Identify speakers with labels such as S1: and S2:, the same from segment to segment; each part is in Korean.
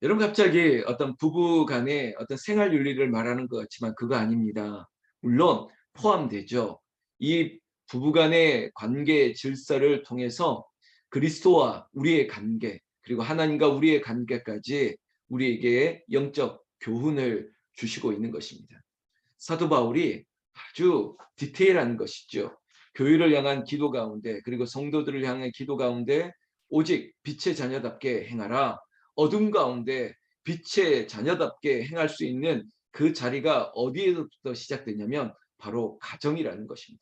S1: 여러분 갑자기 어떤 부부 간의 어떤 생활 윤리를 말하는 것 같지만 그거 아닙니다. 물론 포함되죠. 이 부부 간의 관계 질서를 통해서 그리스도와 우리의 관계, 그리고 하나님과 우리의 관계까지 우리에게 영적 교훈을 주시고 있는 것입니다. 사도 바울이 아주 디테일한 것이죠. 교회를 향한 기도 가운데, 그리고 성도들을 향한 기도 가운데 오직 빛의 자녀답게 행하라. 어둠 가운데 빛의 자녀답게 행할 수 있는 그 자리가 어디에서부터 시작되냐면 바로 가정이라는 것입니다.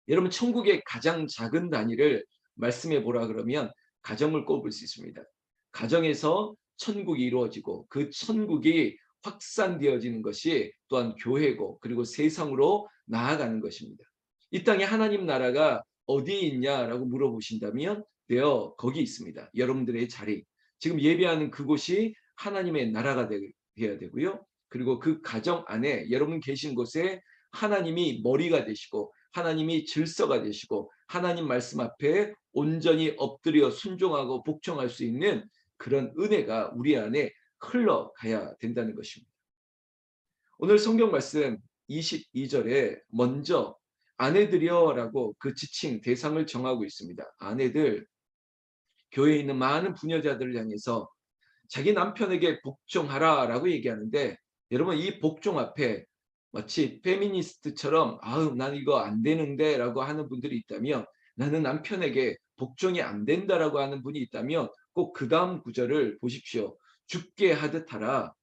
S1: 여러분, 천국의 가장 작은 단위를 말씀해 보라 그러면 가정을 꼽을 수 있습니다. 가정에서 천국이 이루어지고 그 천국이 확산되어지는 것이 또한 교회고, 그리고 세상으로 나아가는 것입니다. 이 땅에 하나님 나라가 어디에 있냐라고 물어보신다면 거기 있습니다. 여러분들의 자리. 지금 예배하는 그곳이 하나님의 나라가 되어야 되고요. 그리고 그 가정 안에 여러분 계신 곳에 하나님이 머리가 되시고 하나님이 질서가 되시고 하나님 말씀 앞에 온전히 엎드려 순종하고 복종할 수 있는 그런 은혜가 우리 안에 흘러가야 된다는 것입니다. 오늘 성경 말씀 22절에 먼저 아내들이여라고 그 지칭 대상을 정하고 있습니다. 아내들, 교회에 있는 많은 부녀자들을 향해서 자기 남편에게 복종하라라고 얘기하는데, 여러분 이 복종 앞에 마치 페미니스트처럼 아우 난 이거 안 되는데라고 하는 분들이 있다면, 나는 남편에게 복종이 안 된다라고 하는 분이 있다면 꼭 그 다음 구절을 보십시오. 죽게 하듯 하라.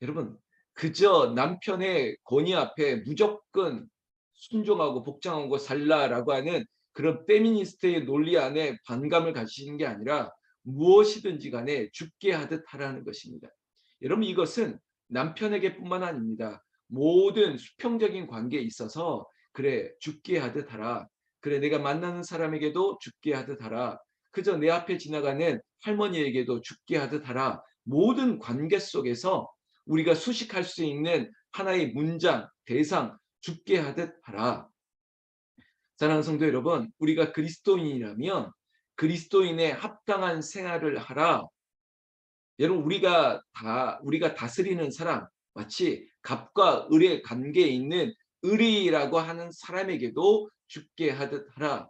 S1: 여러분, 그저 남편의 권위 앞에 무조건 순종하고 복종하고 살라라고 하는 그런 페미니스트의 논리 안에 반감을 가지시는 게 아니라 무엇이든지 간에 죽게 하듯 하라는 것입니다. 여러분, 이것은 남편에게뿐만 아닙니다. 모든 수평적인 관계에 있어서 그래 죽게 하듯 하라. 그래 내가 만나는 사람에게도 죽게 하듯 하라. 그저 내 앞에 지나가는 할머니에게도 죽게 하듯 하라. 모든 관계 속에서 우리가 수식할 수 있는 하나의 문장, 대상, 죽게 하듯 하라. 사랑하는 성도 여러분, 우리가 그리스도인이라면 그리스도인의 합당한 생활을 하라. 여러분, 우리가 다스리는 사람, 마치 갑과 을의 관계에 있는 을이라고 하는 사람에게도 죽게 하듯 하라.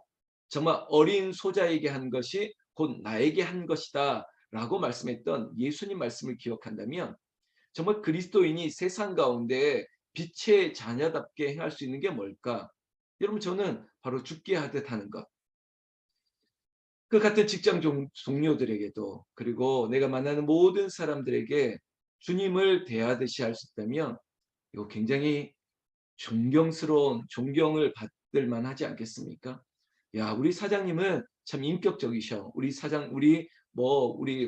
S1: 정말 어린 소자에게 한 것이 곧 나에게 한 것이다 라고 말씀했던 예수님 말씀을 기억한다면, 정말 그리스도인이 세상 가운데 빛의 자녀답게 행할 수 있는 게 뭘까? 여러분, 저는 바로 죽게 하듯 하는 것. 그 같은 직장 동료들에게도, 그리고 내가 만나는 모든 사람들에게 주님을 대하듯이 할 수 있다면 이거 굉장히 존경스러운, 존경을 받을 만하지 않겠습니까? 야, 우리 사장님은 참 인격적이셔. 우리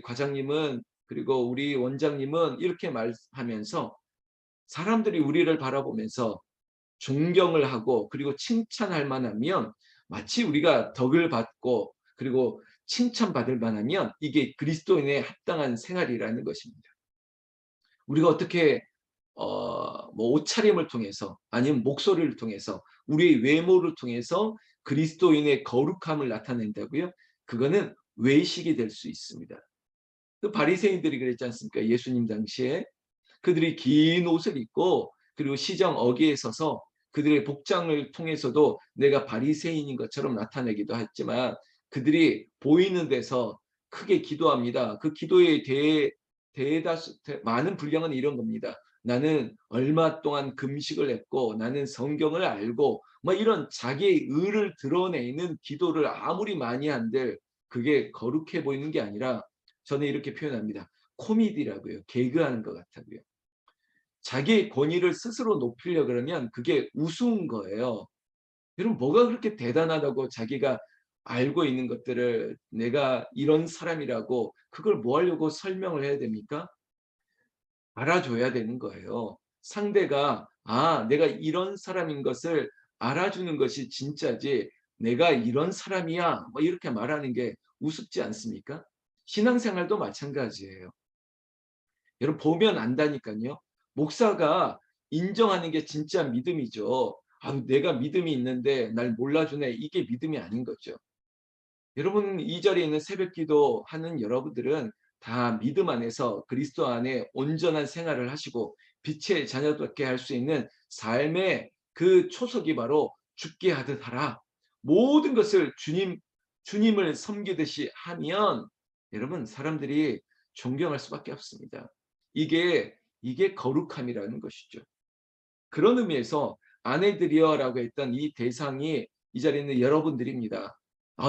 S1: 과장님은, 그리고 우리 원장님은 이렇게 말하면서 사람들이 우리를 바라보면서 존경을 하고 그리고 칭찬할 만하면, 마치 우리가 덕을 받고 그리고 칭찬받을 만하면 이게 그리스도인의 합당한 생활이라는 것입니다. 우리가 어떻게 뭐 옷차림을 통해서 아니면 목소리를 통해서 우리의 외모를 통해서 그리스도인의 거룩함을 나타낸다고요? 그거는 외식이 될 수 있습니다. 그 바리새인들이 그랬지 않습니까? 예수님 당시에 그들이 긴 옷을 입고 그리고 시정 어귀에 서서 그들의 복장을 통해서도 내가 바리새인인 것처럼 나타내기도 했지만, 그들이 보이는 데서 크게 기도합니다. 그 기도의 많은 분량은 이런 겁니다. 나는 얼마 동안 금식을 했고 나는 성경을 알고 뭐 이런 자기의 의를 드러내는 기도를 아무리 많이 한들 그게 거룩해 보이는 게 아니라, 저는 이렇게 표현합니다. 코미디라고요. 개그하는 것 같다고요. 자기의 권위를 스스로 높이려 그러면 그게 우스운 거예요. 여러분, 뭐가 그렇게 대단하다고 자기가 알고 있는 것들을 내가 이런 사람이라고 그걸 뭐 하려고 설명을 해야 됩니까? 알아줘야 되는 거예요. 상대가 내가 이런 사람인 것을 알아주는 것이 진짜지, 내가 이런 사람이야 뭐 이렇게 말하는 게 우습지 않습니까? 신앙생활도 마찬가지예요. 여러분, 보면 안다니까요. 목사가 인정하는 게 진짜 믿음이죠. 내가 믿음이 있는데 날 몰라주네. 이게 믿음이 아닌 거죠. 여러분, 이 자리에 있는 새벽기도 하는 여러분들은 다 믿음 안에서 그리스도 안에 온전한 생활을 하시고 빛의 자녀답게 할 수 있는 삶의 그 초석이 바로 죽게 하듯 하라. 모든 것을 주님을 섬기듯이 하면 여러분 사람들이 존경할 수밖에 없습니다. 이게 거룩함이라는 것이죠. 그런 의미에서 아내들이여라고 했던 이 대상이 이 자리에 있는 여러분들입니다.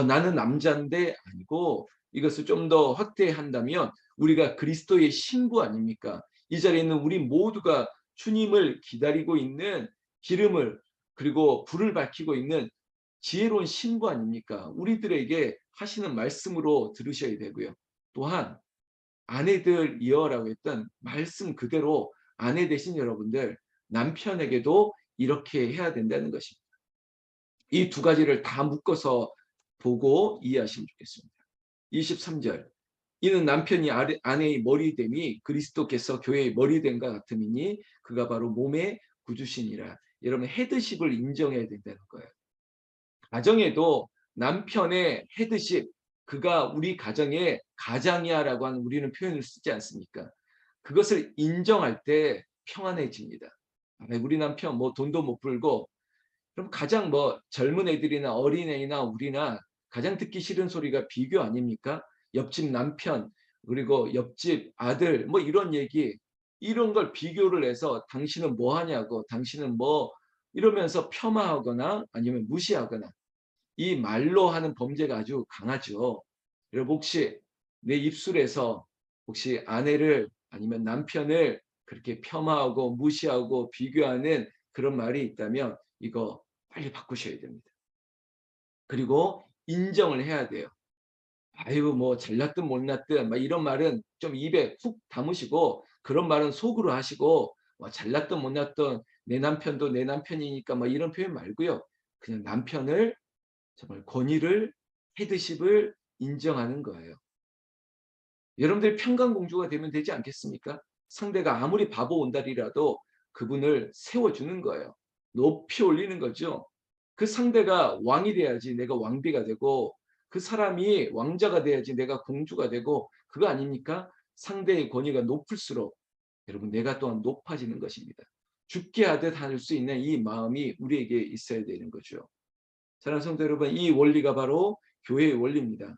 S1: 나는 남자인데 아니고 이것을 좀 더 확대한다면 우리가 그리스도의 신부 아닙니까? 이 자리에 있는 우리 모두가 주님을 기다리고 있는 기름을 그리고 불을 밝히고 있는 지혜로운 신부 아닙니까? 우리들에게 하시는 말씀으로 들으셔야 되고요. 또한 아내들이여라고 했던 말씀 그대로 아내 되신 여러분들 남편에게도 이렇게 해야 된다는 것입니다. 이 두 가지를 다 묶어서 보고 이해하시면 좋겠습니다. 23절 이는 남편이 아내의 머리됨이 그리스도께서 교회의 머리됨과 같음이니 그가 바로 몸의 구주시니라. 여러분 헤드십을 인정해야 된다는 거예요. 가정에도 남편의 헤드십 그가 우리 가정의 가장이야라고 하는 우리는 표현을 쓰지 않습니까? 그것을 인정할 때 평안해집니다. 우리 남편 뭐 돈도 못 벌고 그럼 가장 뭐 젊은 애들이나 어린애나 우리나 가장 듣기 싫은 소리가 비교 아닙니까? 옆집 남편 그리고 옆집 아들 뭐 이런 얘기 이런 걸 비교를 해서 당신은 뭐 하냐고 당신은 뭐 이러면서 폄하하거나 아니면 무시하거나 이 말로 하는 범죄가 아주 강하죠. 여러분 혹시 내 입술에서 혹시 아내를 아니면 남편을 그렇게 폄하하고 무시하고 비교하는 그런 말이 있다면 이거 빨리 바꾸셔야 됩니다. 그리고 인정을 해야 돼요. 아유 뭐 잘났든 못났든 막 이런 말은 좀 입에 훅 담으시고 그런 말은 속으로 하시고 잘났든 못났든 내 남편도 내 남편이니까 막 이런 표현 말고요. 그냥 남편을 정말 권위를 헤드십을 인정하는 거예요. 여러분들이 평강공주가 되면 되지 않겠습니까? 상대가 아무리 바보 온달이라도 그분을 세워주는 거예요. 높이 올리는 거죠. 그 상대가 왕이 돼야지 내가 왕비가 되고 그 사람이 왕자가 돼야지 내가 공주가 되고 그거 아닙니까? 상대의 권위가 높을수록 여러분 내가 또한 높아지는 것입니다. 죽게 하듯 할 수 있는 이 마음이 우리에게 있어야 되는 거죠. 사랑하는 성도 여러분 이 원리가 바로 교회의 원리입니다.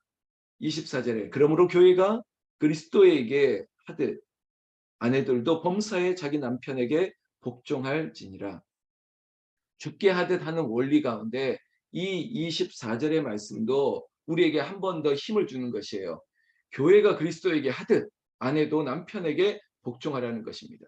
S1: 24절에 그러므로 교회가 그리스도에게 하듯 아내들도 범사에 자기 남편에게 복종할지니라. 죽게 하듯 하는 원리 가운데 이 24절의 말씀도 우리에게 한 번 더 힘을 주는 것이에요. 교회가 그리스도에게 하듯 아내도 남편에게 복종하라는 것입니다.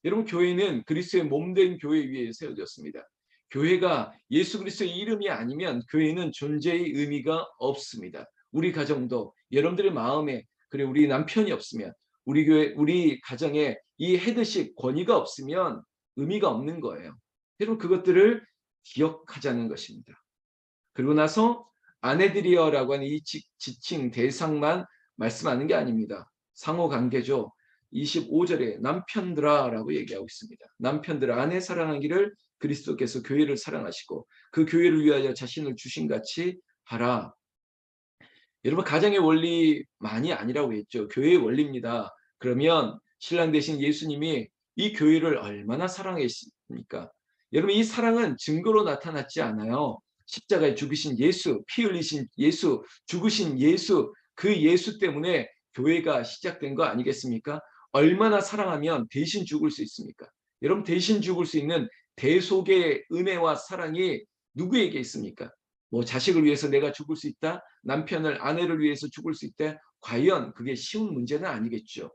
S1: 여러분 교회는 그리스도의 몸된 교회 위에 세워졌습니다. 교회가 예수 그리스도의 이름이 아니면 교회는 존재의 의미가 없습니다. 우리 가정도 여러분들의 마음에 그래 우리 남편이 없으면 우리 교회 우리 가정에 이 헤드십 권위가 없으면 의미가 없는 거예요. 여러분 그것들을 기억하자는 것입니다. 그리고 나서 아내들이여라고 하는 이 지칭 대상만 말씀하는 게 아닙니다. 상호 관계죠. 25절에 남편들아라고 얘기하고 있습니다. 남편들아 아내 사랑하기를 그리스도께서 교회를 사랑하시고 그 교회를 위하여 자신을 주신 같이 하라. 여러분 가정의 원리만이 아니라고 했죠. 교회의 원리입니다. 그러면 신랑 되신 예수님이 이 교회를 얼마나 사랑했습니까? 여러분 이 사랑은 증거로 나타났지 않아요. 십자가에 죽으신 예수, 피 흘리신 예수, 죽으신 예수, 그 예수 때문에 교회가 시작된 거 아니겠습니까? 얼마나 사랑하면 대신 죽을 수 있습니까? 여러분 대신 죽을 수 있는 대속의 은혜와 사랑이 누구에게 있습니까? 뭐 자식을 위해서 내가 죽을 수 있다? 남편을 아내를 위해서 죽을 수 있다? 과연 그게 쉬운 문제는 아니겠죠.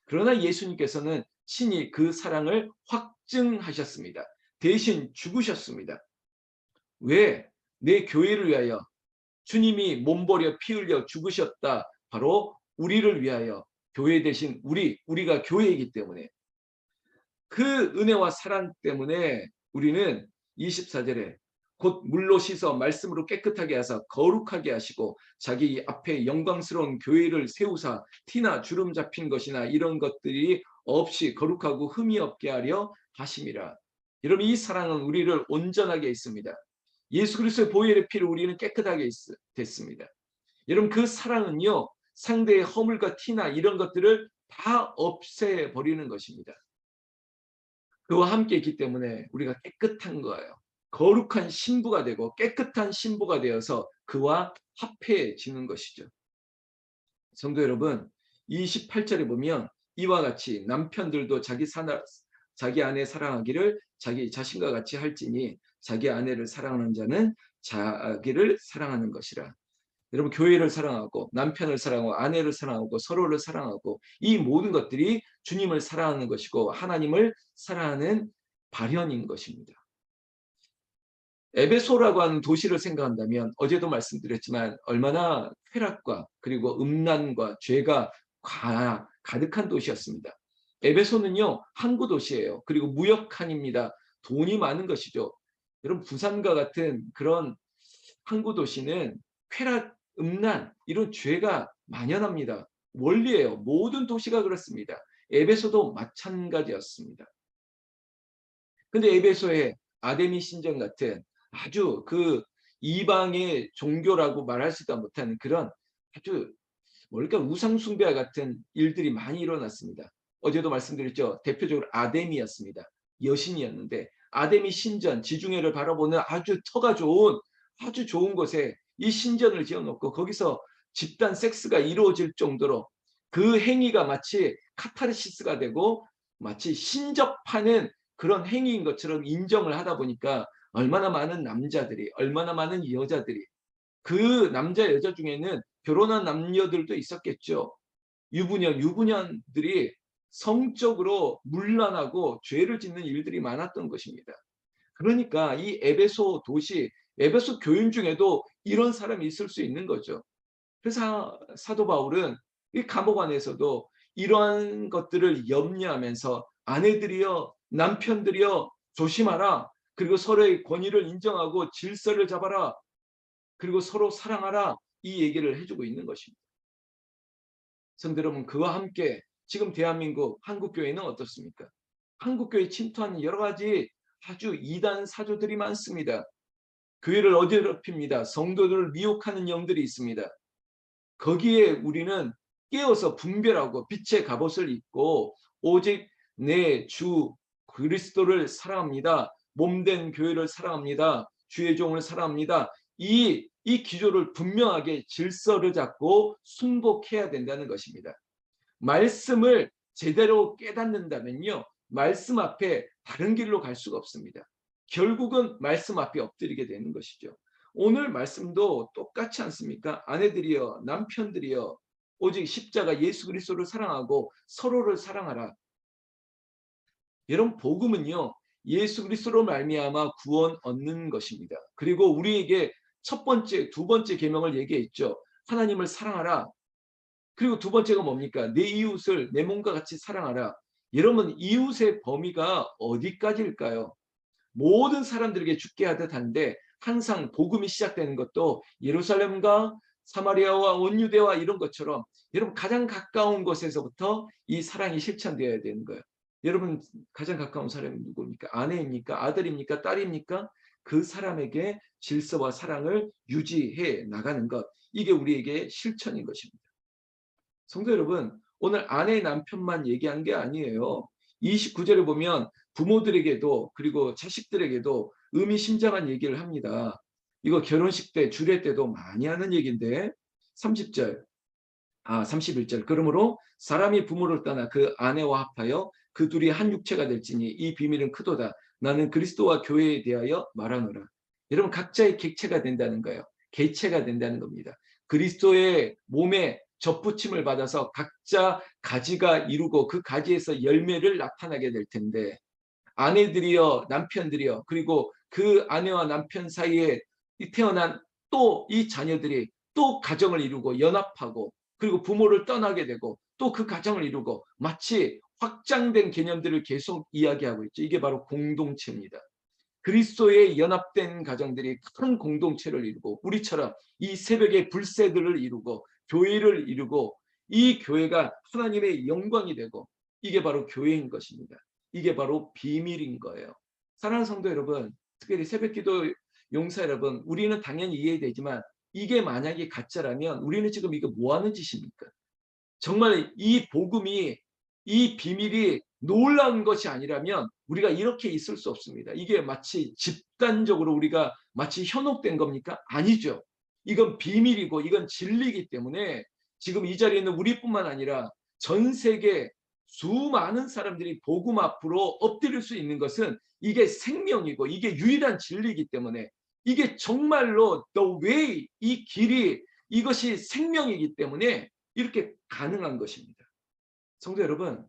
S1: 그러나 예수님께서는 친히 그 사랑을 확증하셨습니다. 대신 죽으셨습니다. 왜? 내 교회를 위하여 주님이 몸버려 피 흘려 죽으셨다. 바로 우리를 위하여 교회 대신 우리가 교회이기 때문에 그 은혜와 사랑 때문에 우리는 24절에 곧 물로 씻어 말씀으로 깨끗하게 하사 거룩하게 하시고 자기 앞에 영광스러운 교회를 세우사 티나 주름 잡힌 것이나 이런 것들이 없이 거룩하고 흠이 없게 하려 하심이라. 여러분 이 사랑은 우리를 온전하게 했습니다. 예수 그리스도의 보혈의 피로 우리는 깨끗하게 됐습니다. 여러분 그 사랑은요 상대의 허물과 티나 이런 것들을 다 없애버리는 것입니다. 그와 함께 있기 때문에 우리가 깨끗한 거예요. 거룩한 신부가 되고 깨끗한 신부가 되어서 그와 합해지는 것이죠. 성도 여러분, 28절에 보면 이와 같이 남편들도 자기 아내 사랑하기를 자기 자신과 같이 할지니 자기 아내를 사랑하는 자는 자기를 사랑하는 것이라. 여러분, 교회를 사랑하고 남편을 사랑하고 아내를 사랑하고 서로를 사랑하고 이 모든 것들이 주님을 사랑하는 것이고 하나님을 사랑하는 발현인 것입니다. 에베소라고 하는 도시를 생각한다면 어제도 말씀드렸지만 얼마나 쾌락과 그리고 음란과 죄가 가득한 도시였습니다. 에베소는요, 항구 도시예요. 그리고 무역항입니다. 돈이 많은 것이죠. 여러분, 부산과 같은 그런 항구 도시는 쾌락, 음란 이런 죄가 만연합니다. 원리예요. 모든 도시가 그렇습니다. 에베소도 마찬가지였습니다. 근데 에베소에 아데미 신전 같은 아주 그 이방의 종교라고 말할 수도 못하는 그런 아주 뭘까 우상 숭배와 같은 일들이 많이 일어났습니다. 어제도 말씀드렸죠. 대표적으로 아데미였습니다. 여신이었는데 아데미 신전 지중해를 바라보는 아주 터가 좋은 아주 좋은 곳에 이 신전을 지어놓고 거기서 집단 섹스가 이루어질 정도로 그 행위가 마치 카타르시스가 되고 마치 신접하는 그런 행위인 것처럼 인정을 하다 보니까 얼마나 많은 남자들이 얼마나 많은 여자들이 그 남자 여자 중에는 결혼한 남녀들도 있었겠죠. 유부녀들이 성적으로 문란하고 죄를 짓는 일들이 많았던 것입니다. 그러니까 이 에베소 도시, 에베소 교인 중에도 이런 사람이 있을 수 있는 거죠. 그래서 사도 바울은 이 감옥 안에서도 이러한 것들을 염려하면서 아내들이여 남편들이여 조심하라. 그리고 서로의 권위를 인정하고 질서를 잡아라. 그리고 서로 사랑하라. 이 얘기를 해주고 있는 것입니다. 성도 여러분, 그와 함께 지금 대한민국 한국교회는 어떻습니까? 한국교회 침투하는 여러 가지 아주 이단 사조들이 많습니다. 교회를 어지럽힙니다. 성도들을 미혹하는 영들이 있습니다. 거기에 우리는 깨어서 분별하고 빛의 갑옷을 입고 오직 내 주 그리스도를 사랑합니다. 몸된 교회를 사랑합니다. 주의 종을 사랑합니다. 이 기조를 분명하게 질서를 잡고 순복해야 된다는 것입니다. 말씀을 제대로 깨닫는다면요. 말씀 앞에 다른 길로 갈 수가 없습니다. 결국은 말씀 앞에 엎드리게 되는 것이죠. 오늘 말씀도 똑같지 않습니까? 아내들이여 남편들이여 오직 십자가 예수 그리스도를 사랑하고 서로를 사랑하라. 여러분, 복음은요. 예수 그리스도로 말미암아 구원 얻는 것입니다. 그리고 우리에게 첫 번째, 두 번째 계명을 얘기했죠. 하나님을 사랑하라. 그리고 두 번째가 뭡니까? 내 이웃을 내 몸과 같이 사랑하라. 여러분, 이웃의 범위가 어디까지일까요? 모든 사람들에게 죽게 하듯 한데 항상 복음이 시작되는 것도 예루살렘과 사마리아와 온 유대와 이런 것처럼 여러분 가장 가까운 곳에서부터 이 사랑이 실천되어야 되는 거예요. 여러분 가장 가까운 사람이 누구입니까? 아내입니까? 아들입니까? 딸입니까? 그 사람에게 질서와 사랑을 유지해 나가는 것. 이게 우리에게 실천인 것입니다. 성도 여러분, 오늘 아내 남편만 얘기한 게 아니에요. 29절에 보면 부모들에게도 그리고 자식들에게도 의미심장한 얘기를 합니다. 이거 결혼식 때 주례 때도 많이 하는 얘기인데 31절. 그러므로 사람이 부모를 떠나 그 아내와 합하여 그 둘이 한 육체가 될지니 이 비밀은 크도다. 나는 그리스도와 교회에 대하여 말하노라. 여러분 각자의 객체가 된다는 거예요. 개체가 된다는 겁니다. 그리스도의 몸에 접붙임을 받아서 각자 가지가 이루고 그 가지에서 열매를 나타나게 될 텐데 아내들이여 남편들이여 그리고 그 아내와 남편 사이에 태어난 또 이 자녀들이 또 가정을 이루고 연합하고 그리고 부모를 떠나게 되고 또 그 가정을 이루고 마치 확장된 개념들을 계속 이야기하고 있죠. 이게 바로 공동체입니다. 그리스도의 연합된 가정들이 큰 공동체를 이루고 우리처럼 이 새벽의 불새들을 이루고 교회를 이루고 이 교회가 하나님의 영광이 되고 이게 바로 교회인 것입니다. 이게 바로 비밀인 거예요. 사랑하는 성도 여러분, 특별히 새벽기도 용사 여러분, 우리는 당연히 이해되지만 이게 만약에 가짜라면 우리는 지금 이거 뭐 하는 짓입니까? 정말 이 복음이, 이 비밀이 놀라운 것이 아니라면 우리가 이렇게 있을 수 없습니다. 이게 마치 집단적으로 우리가 마치 현혹된 겁니까? 아니죠. 이건 비밀이고 이건 진리이기 때문에 지금 이 자리에 있는 우리뿐만 아니라 전 세계 수많은 사람들이 복음 앞으로 엎드릴 수 있는 것은 이게 생명이고 이게 유일한 진리이기 때문에, 이게 정말로 the way, 이 길이, 이것이 생명이기 때문에 이렇게 가능한 것입니다. 성도 여러분,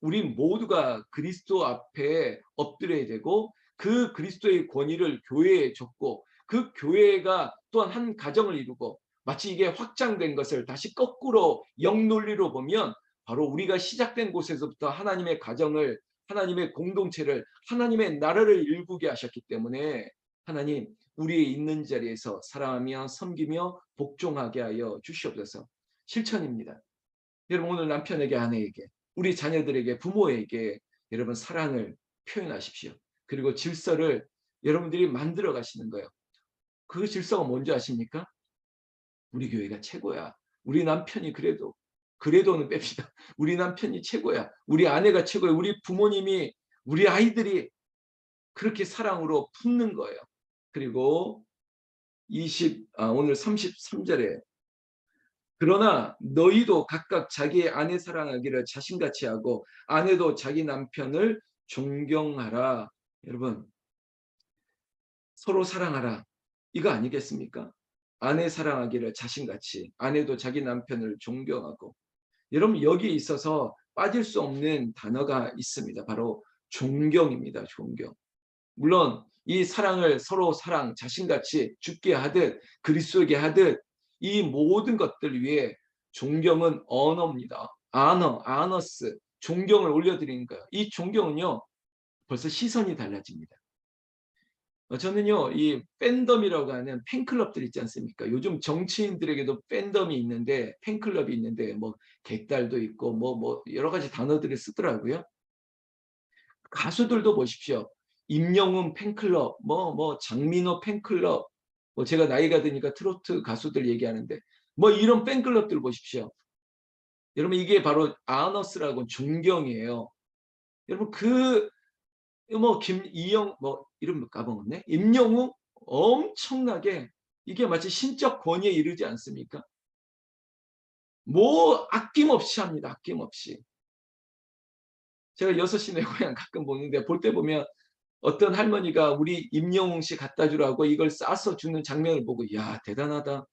S1: 우리 모두가 그리스도 앞에 엎드려야 되고 그 그리스도의 권위를 교회에 줬고 그 교회가 또한 한 가정을 이루고, 마치 이게 확장된 것을 다시 거꾸로 역논리로 보면 바로 우리가 시작된 곳에서부터 하나님의 가정을, 하나님의 공동체를, 하나님의 나라를 일구게 하셨기 때문에 하나님, 우리의 있는 자리에서 사랑하며 섬기며 복종하게 하여 주시옵소서. 실천입니다. 여러분, 오늘 남편에게, 아내에게, 우리 자녀들에게, 부모에게 여러분 사랑을 표현하십시오. 그리고 질서를 여러분들이 만들어 가시는 거예요. 그 질서가 뭔지 아십니까? 우리 교회가 최고야. 우리 남편이 그래도는 뺍시다. 우리 남편이 최고야. 우리 아내가 최고야. 우리 부모님이, 우리 아이들이 그렇게 사랑으로 품는 거예요. 그리고 오늘 33절에 그러나 너희도 각각 자기의 아내 사랑하기를 자신같이 하고 아내도 자기 남편을 존경하라. 여러분, 서로 사랑하라. 이거 아니겠습니까? 아내 사랑하기를 자신같이, 아내도 자기 남편을 존경하고. 여러분, 여기에 있어서 빠질 수 없는 단어가 있습니다. 바로 존경입니다. 존경. 물론 이 사랑을 서로 사랑, 자신같이 죽게 하듯 그리스도에게 하듯 이 모든 것들 위에 존경은 언어입니다. 아너스, 존경을 올려드리는 거예요. 이 존경은요, 벌써 시선이 달라집니다. 저는요, 이 팬덤이라고 하는 팬클럽들 있지 않습니까? 요즘 정치인들에게도 팬덤이 있는데, 팬클럽이 있는데, 뭐 객달도 있고, 뭐 여러 가지 단어들을 쓰더라고요. 가수들도 보십시오. 임영웅 팬클럽, 뭐 장민호 팬클럽, 뭐 제가 나이가 드니까 트로트 가수들 얘기하는데 뭐 이런 팬클럽들 보십시오. 여러분, 이게 바로 아너스라고 존경이에요. 여러분, 뭐 김이영, 뭐 이름 까먹었네. 임영웅 엄청나게, 이게 마치 신적 권위에 이르지 않습니까? 뭐 아낌없이 합니다. 아낌없이. 제가 6시 내 고향 가끔 보는데 볼 때 보면 어떤 할머니가 우리 임영웅 씨 갖다 주라고 이걸 싸서 주는 장면을 보고, 야, 대단하다.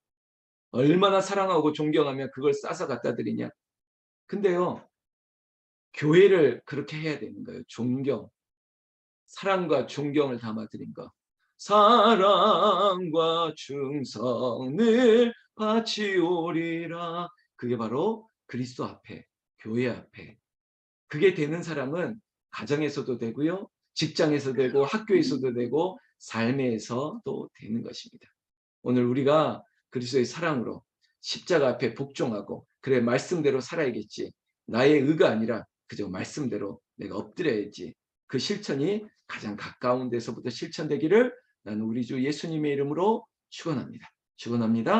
S1: 얼마나 사랑하고 존경하면 그걸 싸서 갖다 드리냐. 근데요, 교회를 그렇게 해야 되는 거예요. 존경. 사랑과 존경을 담아드린 거. 사랑과 충성을 바치오리라. 그게 바로 그리스도 앞에, 교회 앞에. 그게 되는 사람은 가정에서도 되고요, 직장에서도 되고, 학교에서도 되고, 삶에서도 되는 것입니다. 오늘 우리가 그리스도의 사랑으로 십자가 앞에 복종하고, 그래 말씀대로 살아야겠지, 나의 의가 아니라 그저 말씀대로 내가 엎드려야지, 그 실천이 가장 가까운 데서부터 실천되기를 나는 우리 주 예수님의 이름으로 축원합니다. 축원합니다.